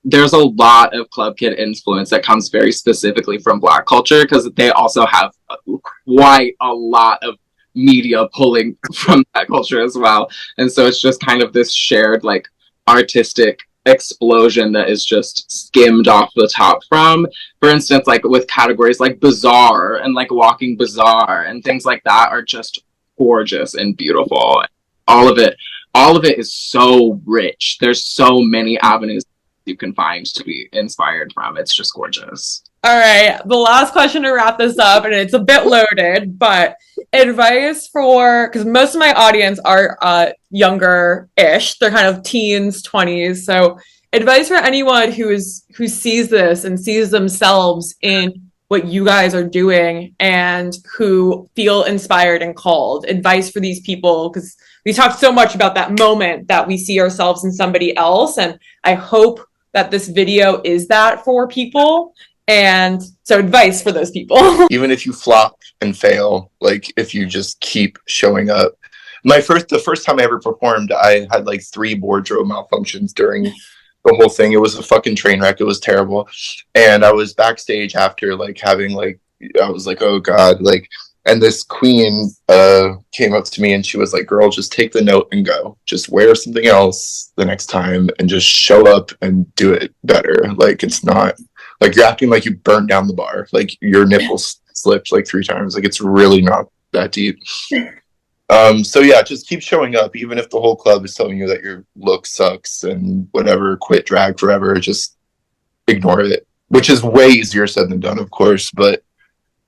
there's a lot of club kid influence that comes very specifically from Black culture, because they also have quite a lot of media pulling from that culture as well. And so it's just kind of this shared like artistic explosion that is just skimmed off the top from, for instance, like with categories like Bizarre and like Walking Bizarre and things like that are just gorgeous and beautiful. All of it is so rich. There's so many avenues you can find to be inspired from. It's just gorgeous. All right, the last question to wrap this up, and it's a bit loaded, but advice for, because most of my audience are younger-ish, they're kind of teens, 20s, so advice for anyone who sees this and sees themselves in what you guys are doing and who feel inspired and called. Advice for these people, because we talked so much about that moment that we see ourselves in somebody else, and I hope that this video is that for people. And so advice for those people. Even if you flop and fail, like if you just keep showing up. The first time I ever performed, I had like 3 wardrobe malfunctions during the whole thing. It was a fucking train wreck. It was terrible. And I was backstage after like having like, I was like, oh God, like, and this queen came up to me and she was like, girl, just take the note and go. Just wear something else the next time and just show up and do it better. Like, it's not, like, you're acting like you burned down the bar. Like, your nipples slipped like 3 times. Like, it's really not that deep. So yeah, just keep showing up. Even if the whole club is telling you that your look sucks and whatever, quit drag forever, just ignore it. Which is way easier said than done, of course, but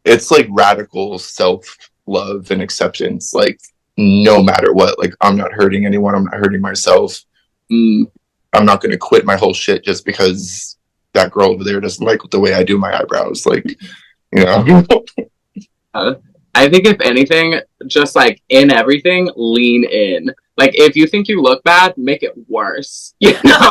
it's like radical self-love and acceptance. Like, no matter what, like, I'm not hurting anyone. I'm not hurting myself. I'm not going to quit my whole shit just because that girl over there doesn't like the way I do my eyebrows. Like, you know. I think if anything, just like in everything, lean in. Like, if you think you look bad, make it worse. You know.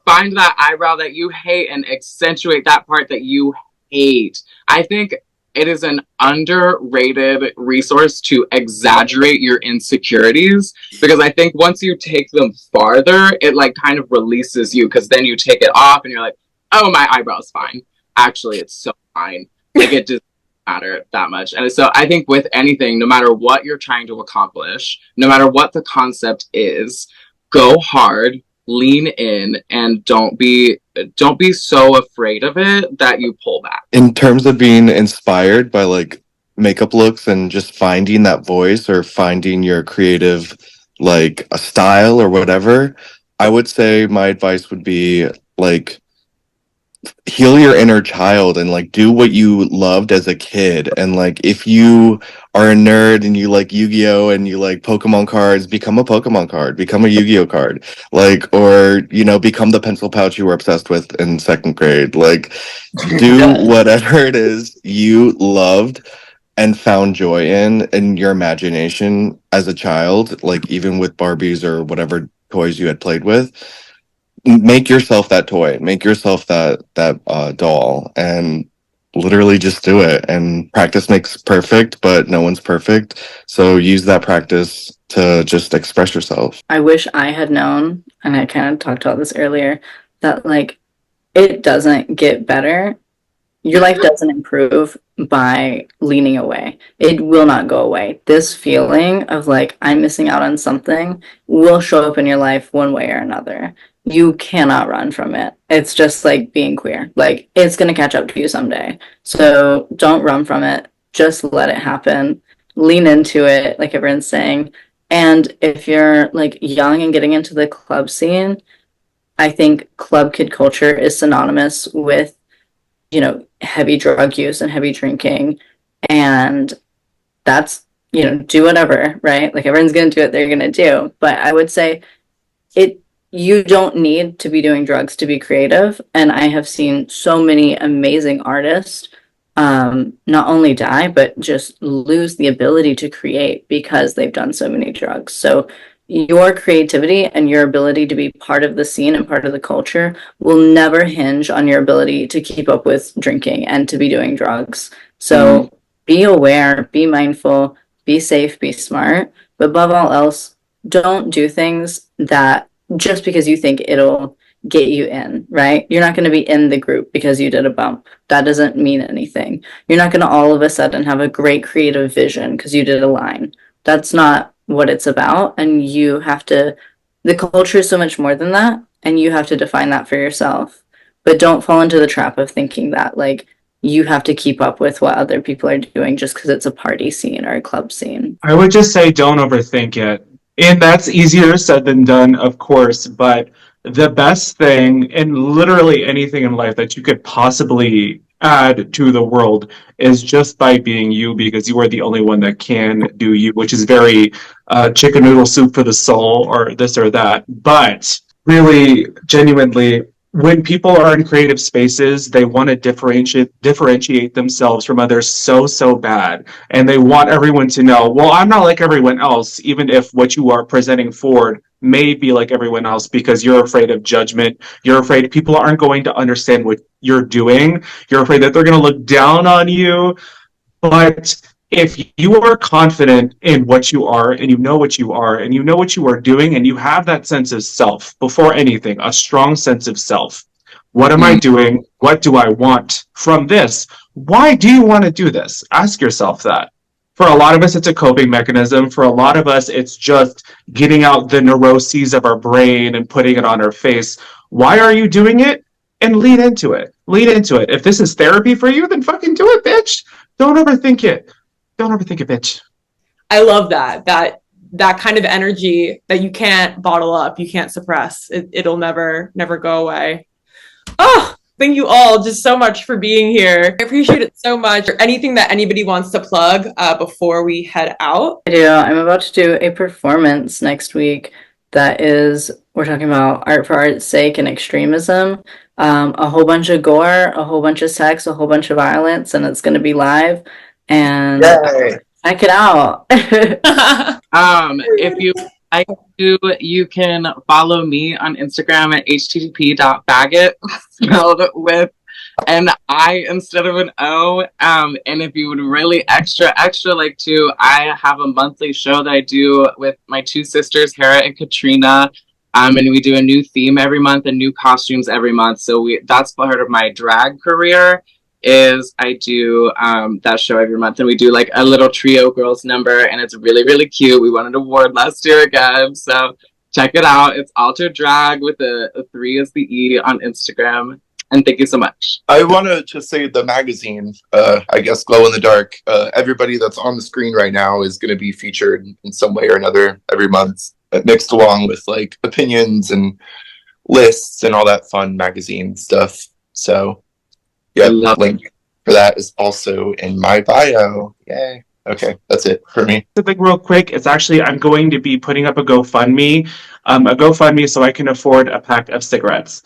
Find that eyebrow that you hate and accentuate that part that you hate. I think it is an underrated resource to exaggerate your insecurities, because I think once you take them farther, it like kind of releases you, because then you take it off and you're like, oh, my eyebrow's fine. Actually, it's so fine. Like, it doesn't matter that much. And so I think with anything, no matter what you're trying to accomplish, no matter what the concept is, go hard, lean in, and don't be so afraid of it that you pull back. In terms of being inspired by like makeup looks and just finding that voice or finding your creative like a style or whatever, I would say my advice would be like heal your inner child and like do what you loved as a kid. And like if you are a nerd and you like Yu-Gi-Oh and you like Pokemon cards, become a Pokemon card, become a Yu-Gi-Oh card, like, or you know, become the pencil pouch you were obsessed with in 2nd grade. Like, do whatever it is you loved and found joy in your imagination as a child, like even with Barbies or whatever toys you had played with. Make yourself that toy, make yourself that doll, and literally just do it. And practice makes perfect, but no one's perfect, so use that practice to just express yourself. I wish I had known, and I kind of talked about this earlier, that like it doesn't get better. your life doesn't improve by leaning away. It will not go away. This feeling of like, I'm missing out on something will show up in your life one way or another. You cannot run from it. It's just like being queer. Like, it's going to catch up to you someday. So don't run from it. Just let it happen. Lean into it, like everyone's saying. And if you're like young and getting into the club scene, I think club kid culture is synonymous with, you know, heavy drug use and heavy drinking. And that's, you know, do whatever, right? Like everyone's going to do what they're going to do. But I would say you don't need to be doing drugs to be creative. And I have seen so many amazing artists not only die, but just lose the ability to create because they've done so many drugs. So your creativity and your ability to be part of the scene and part of the culture will never hinge on your ability to keep up with drinking and to be doing drugs. So be aware, be mindful, be safe, be smart, but above all else, don't do things that just because you think it'll get you in, right? You're not going to be in the group because you did a bump. That doesn't mean anything. You're not going to all of a sudden have a great creative vision because you did a line. That's not what it's about. And you have to, the culture is so much more than that. And you have to define that for yourself. But don't fall into the trap of thinking that like you have to keep up with what other people are doing just because it's a party scene or a club scene. I would just say don't overthink it. And that's easier said than done, of course, but the best thing in literally anything in life that you could possibly add to the world is just by being you, because you are the only one that can do you, which is very chicken noodle soup for the soul or this or that. But really, genuinely, when people are in creative spaces, they want to differentiate themselves from others so bad. And they want everyone to know, well, I'm not like everyone else, even if what you are presenting forward may be like everyone else, because you're afraid of judgment. You're afraid people aren't going to understand what you're doing. You're afraid that they're going to look down on you. But if you are confident in what you are, and you know what you are, and you know what you are doing, and you have that sense of self before anything, a strong sense of self. What am I doing? What do I want from this? Why do you want to do this? Ask yourself that. For a lot of us, it's a coping mechanism. For a lot of us, it's just getting out the neuroses of our brain and putting it on our face. Why are you doing it? And lean into it. Lean into it. If this is therapy for you, then fucking do it, bitch. Don't overthink it. Don't overthink it, bitch. I love that kind of energy that you can't bottle up, you can't suppress. It'll never go away. Oh, thank you all just so much for being here. I appreciate it so much. Anything that anybody wants to plug before we head out? I do. I'm about to do a performance next week that is, we're talking about art for art's sake and extremism. A whole bunch of gore, a whole bunch of sex, a whole bunch of violence, and it's going to be live. And check it out. If you like to, you can follow me on Instagram at http.faggot, spelled with an I instead of an O. And if you would really extra like to, I have a monthly show that I do with my two sisters, Hera and Katrina. And we do a new theme every month and new costumes every month. So that's part of my drag career. Is I do that show every month, and we do like a little trio girls number, and it's really cute. We won an award last year again, so check it out. It's Alter Drag with a 3 as the E on Instagram. And thank you so much. I want to just say the magazine, I guess Glow in the Dark, everybody that's on the screen right now is going to be featured in some way or another every month, mixed along with like opinions and lists and all that fun magazine stuff. So yeah, the link for that is also in my bio. Yay. Okay, that's it for me. Something real quick. It's actually, I'm going to be putting up a GoFundMe so I can afford a pack of cigarettes.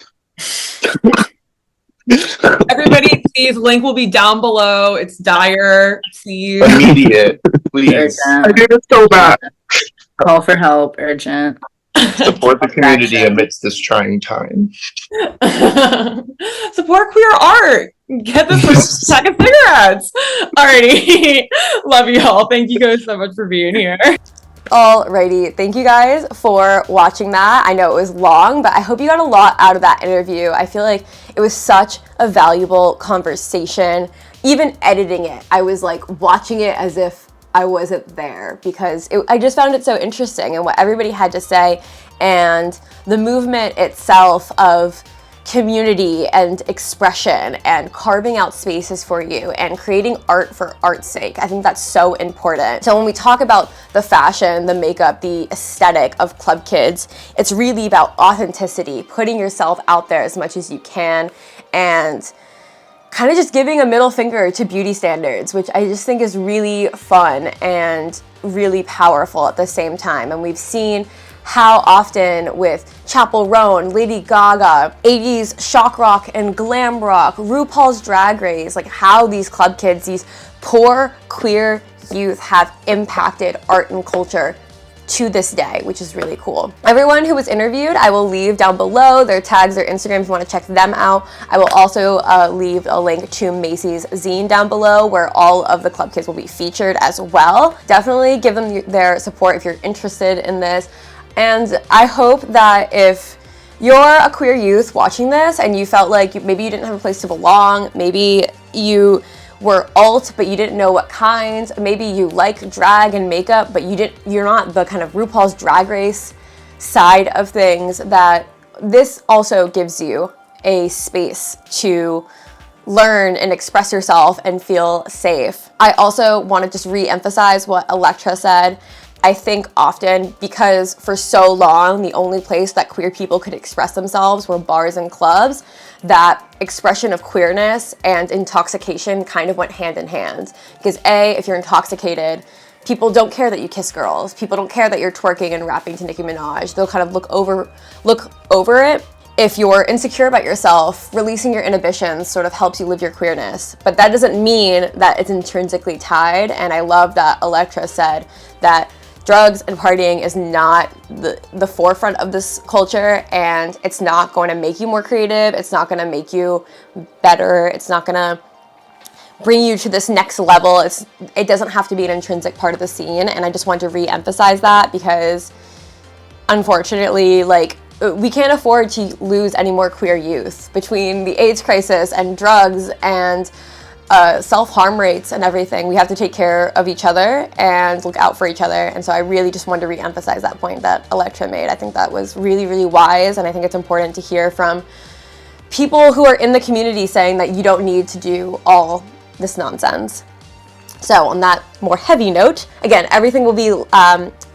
Everybody, please, link will be down below. It's dire. Please. Immediate, please. I need it so bad. Call for help, urgent. Support the community amidst this trying time. Support queer art. Get this pack of cigarettes. Alrighty. Love you all. Thank you guys so much for being here. Alrighty, thank you guys for watching that. I know it was long, but I hope you got a lot out of that interview. I feel like it was such a valuable conversation. Even editing it, I was like watching it as if I wasn't there, because I just found it so interesting and what everybody had to say, and the movement itself of community and expression and carving out spaces for you and creating art for art's sake. I think that's so important. So when we talk about the fashion, the makeup, the aesthetic of Club Kids, it's really about authenticity, putting yourself out there as much as you can, and kind of just giving a middle finger to beauty standards, which I just think is really fun and really powerful at the same time. And we've seen how often with Chappell Roan, Lady Gaga, 80s shock rock and glam rock, RuPaul's Drag Race, like how these Club Kids, these poor queer youth have impacted art and culture to this day, which is really cool. Everyone who was interviewed, I will leave down below their tags, their Instagram if you want to check them out. I will also leave a link to Macy's zine down below where all of the Club Kids will be featured as well. Definitely give them their support if you're interested in this. And I hope that if you're a queer youth watching this and you felt like maybe you didn't have a place to belong, maybe you were alt but you didn't know what kinds, maybe you like drag and makeup but you're not the kind of RuPaul's Drag Race side of things, that this also gives you a space to learn and express yourself and feel safe. I also want to just re-emphasize what Elektra said. I think often because for so long the only place that queer people could express themselves were bars and clubs, that expression of queerness and intoxication kind of went hand in hand. Because if you're intoxicated, people don't care that you kiss girls. People don't care that you're twerking and rapping to Nicki Minaj. They'll kind of look over it. If you're insecure about yourself, releasing your inhibitions sort of helps you live your queerness. But that doesn't mean that it's intrinsically tied. And I love that Elektra said that drugs and partying is not the forefront of this culture, and it's not going to make you more creative. It's not going to make you better. It's not going to bring you to this next level. It doesn't have to be an intrinsic part of the scene. And I just want to re-emphasize that because unfortunately, like, we can't afford to lose any more queer youth between the AIDS crisis and drugs and self-harm rates and everything. We have to take care of each other and look out for each other. And so I really just wanted to re-emphasize that point that Elektra made. I think that was really, really wise, and I think it's important to hear from people who are in the community saying that you don't need to do all this nonsense. So on that more heavy note, again, everything will be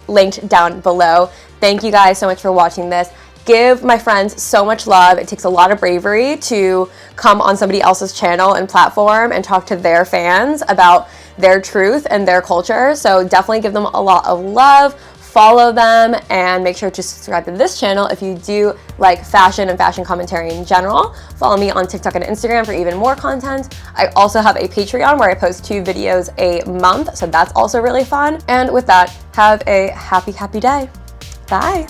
linked down below. Thank you guys so much for watching this. Give my friends so much love. It takes a lot of bravery to come on somebody else's channel and platform and talk to their fans about their truth and their culture. So definitely give them a lot of love, follow them, and make sure to subscribe to this channel if you do like fashion and fashion commentary in general. Follow me on TikTok and Instagram for even more content. I also have a Patreon where I post 2 videos a month, so that's also really fun. And with that, have a happy, happy day. Bye.